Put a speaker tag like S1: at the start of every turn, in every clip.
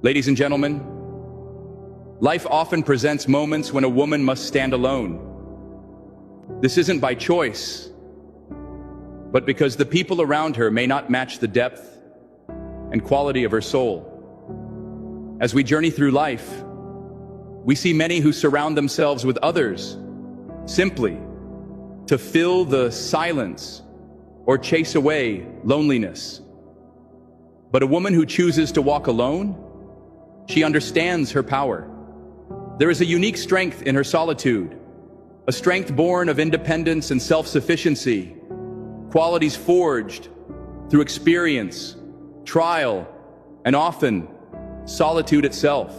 S1: Ladies and gentlemen, life often presents moments when a woman must stand alone. This isn't by choice, but because the people around her may not match the depth and quality of her soul. As we journey through life, we see many who surround themselves with others simply to fill the silence or chase away loneliness. But a woman who chooses to walk alone, she understands her power. There is a unique strength in her solitude, a strength born of independence and self-sufficiency, qualities forged through experience, trial, and often solitude itself.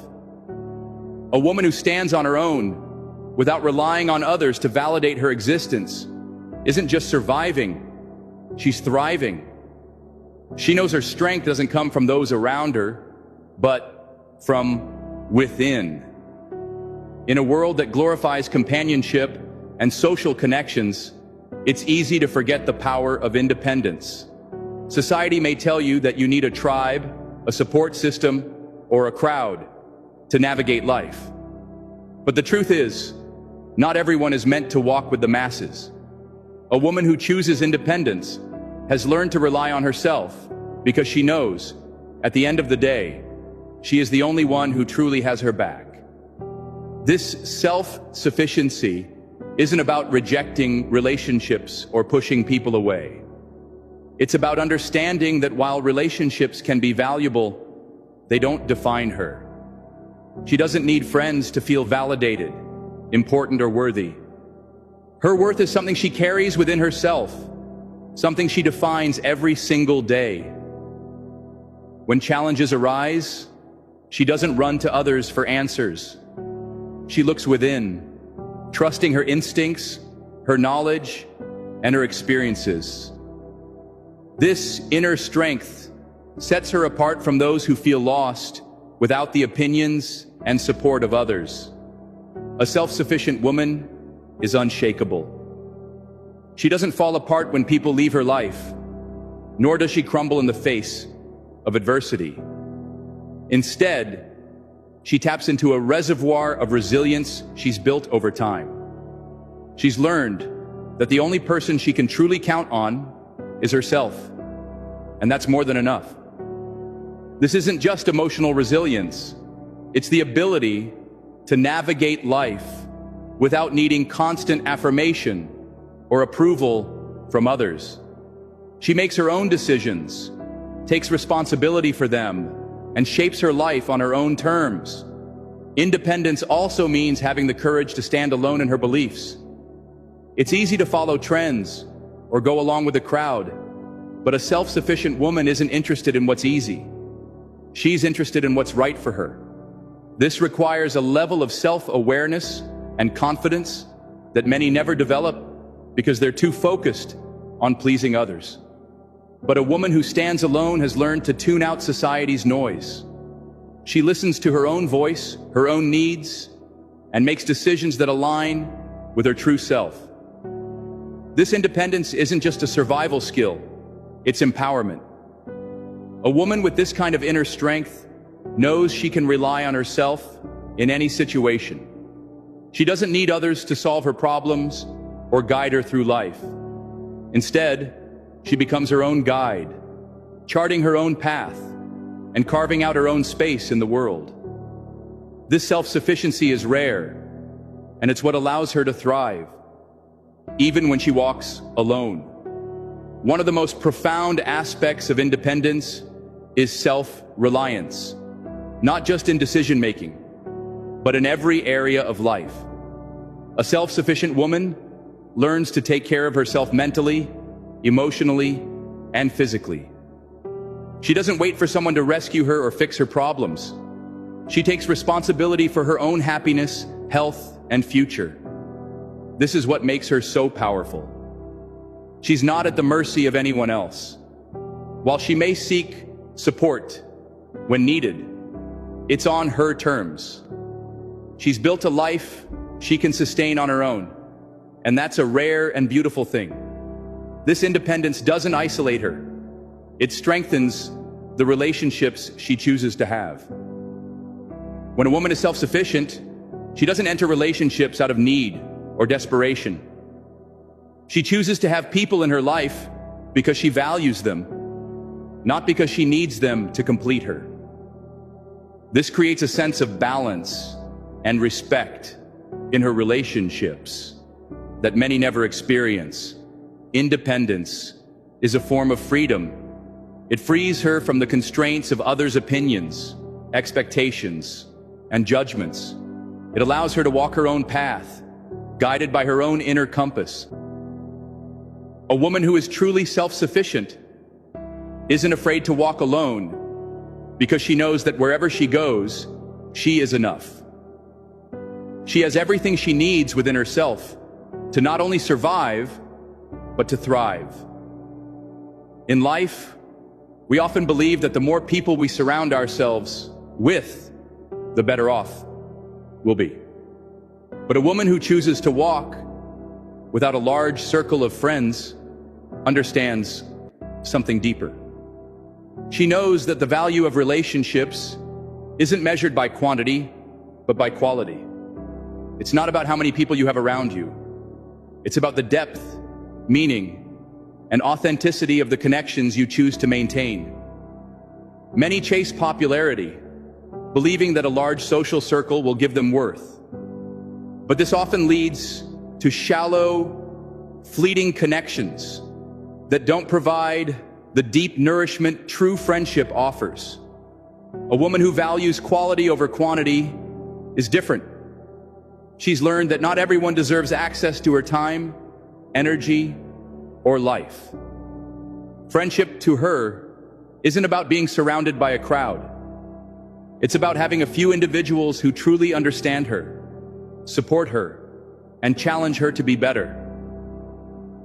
S1: A woman who stands on her own without relying on others to validate her existence isn't just surviving, she's thriving. She knows her strength doesn't come from those around her, but from within. In a world that glorifies companionship and social connections, it's easy to forget the power of independence. Society may tell you that you need a tribe, a support system, or a crowd to navigate life. But the truth is, not everyone is meant to walk with the masses. A woman who chooses independence has learned to rely on herself because she knows, at the end of the day, she is the only one who truly has her back. This self-sufficiency isn't about rejecting relationships or pushing people away. It's about understanding that while relationships can be valuable, they don't define her. She doesn't need friends to feel validated, important, or worthy. Her worth is something she carries within herself, something she defines every single day. When challenges arise, she doesn't run to others for answers. She looks within, trusting her instincts, her knowledge, and her experiences. This inner strength sets her apart from those who feel lost without the opinions and support of others. A self-sufficient woman is unshakable. She doesn't fall apart when people leave her life, nor does she crumble in the face of adversity. Instead, she taps into a reservoir of resilience she's built over time. She's learned that the only person she can truly count on is herself, and that's more than enough. This isn't just emotional resilience, it's the ability to navigate life without needing constant affirmation or approval from others. She makes her own decisions, takes responsibility for them, and shapes her life on her own terms. Independence also means having the courage to stand alone in her beliefs. It's easy to follow trends or go along with the crowd, but a self-sufficient woman isn't interested in what's easy. She's interested in what's right for her. This requires a level of self-awareness and confidence that many never develop because they're too focused on pleasing others. But a woman who stands alone has learned to tune out society's noise. She listens to her own voice, her own needs, and makes decisions that align with her true self. This independence isn't just a survival skill, it's empowerment. A woman with this kind of inner strength knows she can rely on herself in any situation. She doesn't need others to solve her problems or guide her through life. Instead, she becomes her own guide, charting her own path and carving out her own space in the world. This self-sufficiency is rare, and it's what allows her to thrive, even when she walks alone. One of the most profound aspects of independence is self-reliance, not just in decision-making, but in every area of life. A self-sufficient woman learns to take care of herself mentally, emotionally, and physically. She doesn't wait for someone to rescue her or fix her problems. She takes responsibility for her own happiness, health, and future. This is what makes her so powerful. She's not at the mercy of anyone else. While she may seek support when needed, it's on her terms. She's built a life she can sustain on her own, and that's a rare and beautiful thing. This independence doesn't isolate her. It strengthens the relationships she chooses to have. When a woman is self-sufficient, she doesn't enter relationships out of need or desperation. She chooses to have people in her life because she values them, not because she needs them to complete her. This creates a sense of balance and respect in her relationships that many never experience. Independence is a form of freedom. It frees her from the constraints of others' opinions, expectations, and judgments. It allows her to walk her own path, guided by her own inner compass. A woman who is truly self-sufficient isn't afraid to walk alone because she knows that wherever she goes, she is enough. She has everything she needs within herself to not only survive, but to thrive. In life, we often believe that the more people we surround ourselves with, the better off we'll be. But a woman who chooses to walk without a large circle of friends understands something deeper. She knows that the value of relationships isn't measured by quantity, but by quality. It's not about how many people you have around you. It's about the depth, meaning, and authenticity of the connections you choose to maintain. Many chase popularity, believing that a large social circle will give them worth. But this often leads to shallow, fleeting connections that don't provide the deep nourishment true friendship offers. A woman who values quality over quantity is different. She's learned that not everyone deserves access to her time, energy, or life. Friendship to her isn't about being surrounded by a crowd. It's about having a few individuals who truly understand her, support her, and challenge her to be better.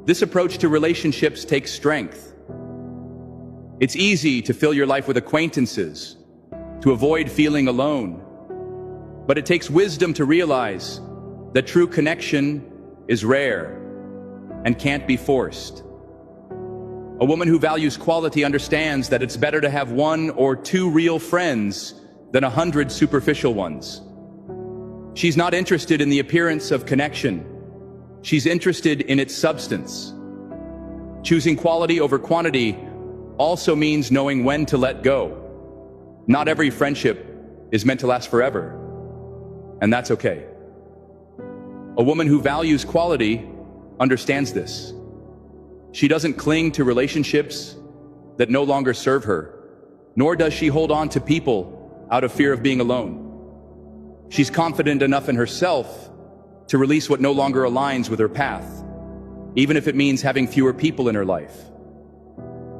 S1: This approach to relationships takes strength. It's easy to fill your life with acquaintances, to avoid feeling alone. But it takes wisdom to realize that true connection is rare and can't be forced. A woman who values quality understands that it's better to have 1 or 2 real friends than 100 superficial ones. She's not interested in the appearance of connection. She's interested in its substance. Choosing quality over quantity also means knowing when to let go. Not every friendship is meant to last forever, and that's okay. A woman who values quality understands this. She doesn't cling to relationships that no longer serve her, nor does she hold on to people out of fear of being alone. She's confident enough in herself to release what no longer aligns with her path, even if it means having fewer people in her life.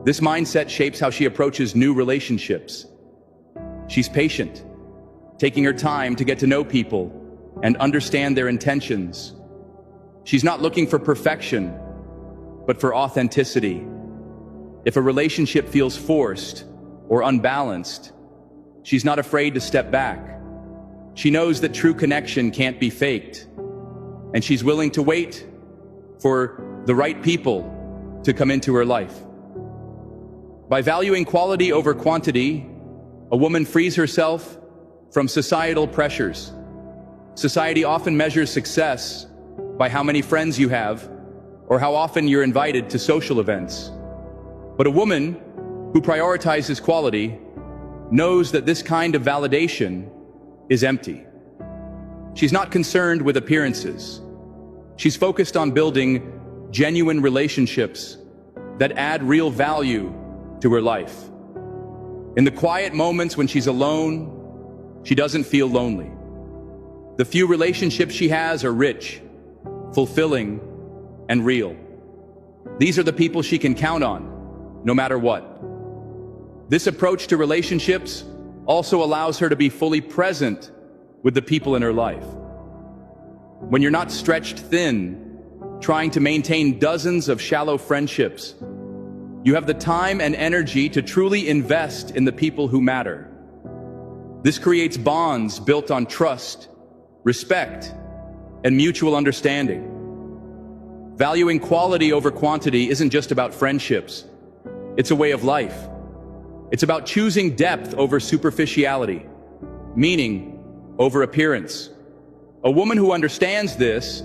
S1: This mindset shapes how she approaches new relationships. She's patient, taking her time to get to know people and understand their intentions. She's not looking for perfection, but for authenticity. If a relationship feels forced or unbalanced, she's not afraid to step back. She knows that true connection can't be faked, and she's willing to wait for the right people to come into her life. By valuing quality over quantity, a woman frees herself from societal pressures. Society often measures success by how many friends you have or how often you're invited to social events. But a woman who prioritizes quality knows that this kind of validation is empty. She's not concerned with appearances. She's focused on building genuine relationships that add real value to her life. In the quiet moments when she's alone, she doesn't feel lonely. The few relationships she has are rich, fulfilling, and real. These are the people she can count on, no matter what. This approach to relationships also allows her to be fully present with the people in her life. When you're not stretched thin, trying to maintain dozens of shallow friendships, you have the time and energy to truly invest in the people who matter. This creates bonds built on trust, respect, and mutual understanding. Valuing quality over quantity isn't just about friendships. It's a way of life. It's about choosing depth over superficiality, meaning over appearance. A woman who understands this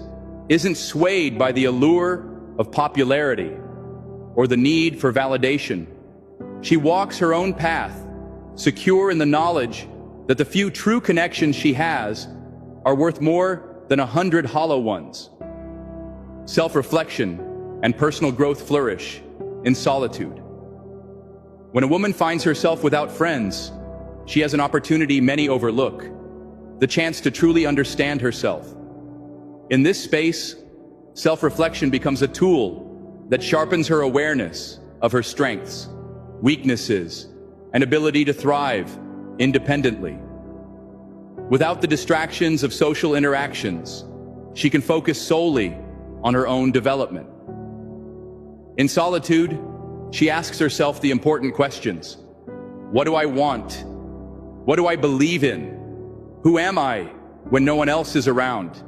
S1: isn't swayed by the allure of popularity or the need for validation. She walks her own path, secure in the knowledge that the few true connections she has are worth more than 100 hollow ones. Self-reflection and personal growth flourish in solitude. When a woman finds herself without friends, she has an opportunity many overlook, the chance to truly understand herself. In this space, self-reflection becomes a tool that sharpens her awareness of her strengths, weaknesses, and ability to thrive independently. Without the distractions of social interactions, she can focus solely on her own development. In solitude, she asks herself the important questions. What do I want? What do I believe in? Who am I when no one else is around?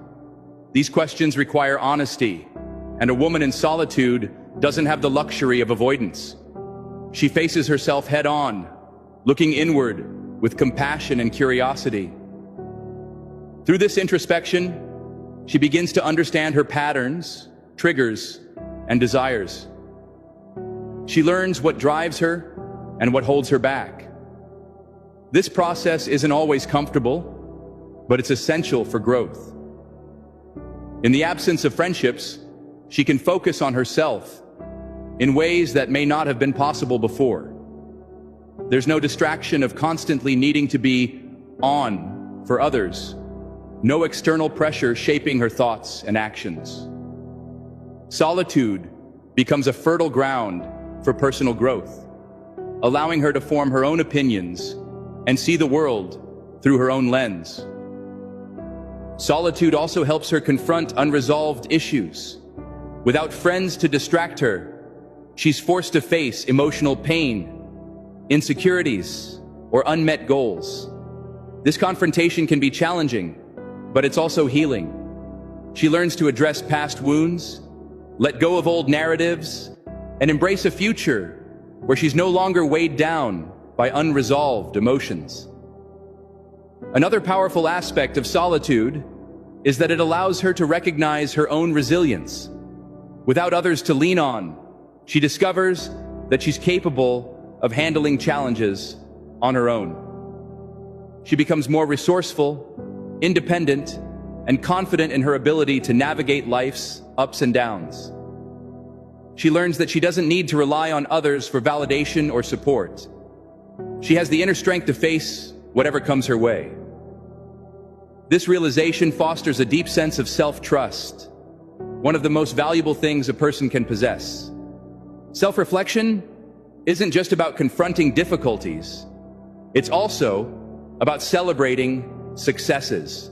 S1: These questions require honesty, and a woman in solitude doesn't have the luxury of avoidance. She faces herself head-on, looking inward with compassion and curiosity. Through this introspection, she begins to understand her patterns, triggers, and desires. She learns what drives her and what holds her back. This process isn't always comfortable, but it's essential for growth. In the absence of friendships, she can focus on herself in ways that may not have been possible before. There's no distraction of constantly needing to be on for others, no external pressure shaping her thoughts and actions. Solitude becomes a fertile ground for personal growth, allowing her to form her own opinions and see the world through her own lens. Solitude also helps her confront unresolved issues. Without friends to distract her, she's forced to face emotional pain, insecurities, or unmet goals. This confrontation can be challenging, but it's also healing. She learns to address past wounds, let go of old narratives, and embrace a future where she's no longer weighed down by unresolved emotions. Another powerful aspect of solitude is that it allows her to recognize her own resilience. Without others to lean on, she discovers that she's capable of handling challenges on her own. She becomes more resourceful, independent, and confident in her ability to navigate life's ups and downs. She learns that she doesn't need to rely on others for validation or support. She has the inner strength to face whatever comes her way. This realization fosters a deep sense of self-trust, one of the most valuable things a person can possess. Self-reflection isn't just about confronting difficulties. It's also about celebrating successes.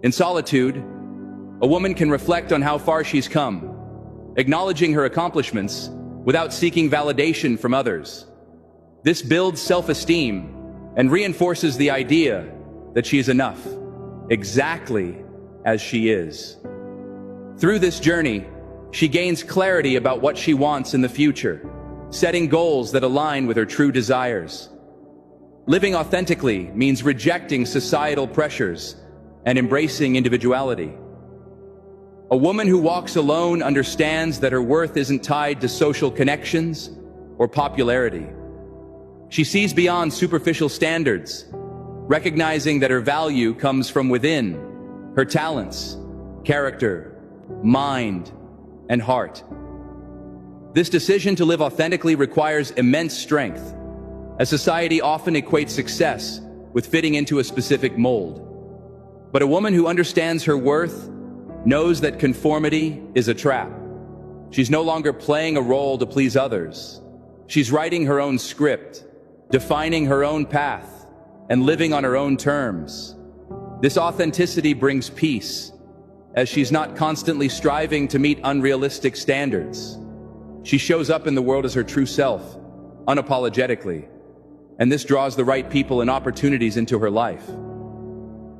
S1: In solitude, a woman can reflect on how far she's come, acknowledging her accomplishments without seeking validation from others. This builds self-esteem and reinforces the idea that she is enough, exactly as she is. Through this journey, she gains clarity about what she wants in the future, setting goals that align with her true desires. Living authentically means rejecting societal pressures and embracing individuality. A woman who walks alone understands that her worth isn't tied to social connections or popularity. She sees beyond superficial standards, recognizing that her value comes from within, her talents, character, mind, and heart. This decision to live authentically requires immense strength, as society often equates success with fitting into a specific mold. But a woman who understands her worth knows that conformity is a trap. She's no longer playing a role to please others. She's writing her own script, defining her own path, and living on her own terms. This authenticity brings peace, as she's not constantly striving to meet unrealistic standards. She shows up in the world as her true self, unapologetically, and this draws the right people and opportunities into her life.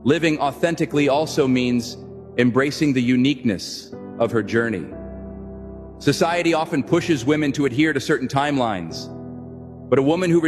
S1: Living authentically also means embracing the uniqueness of her journey. Society often pushes women to adhere to certain timelines, but a woman who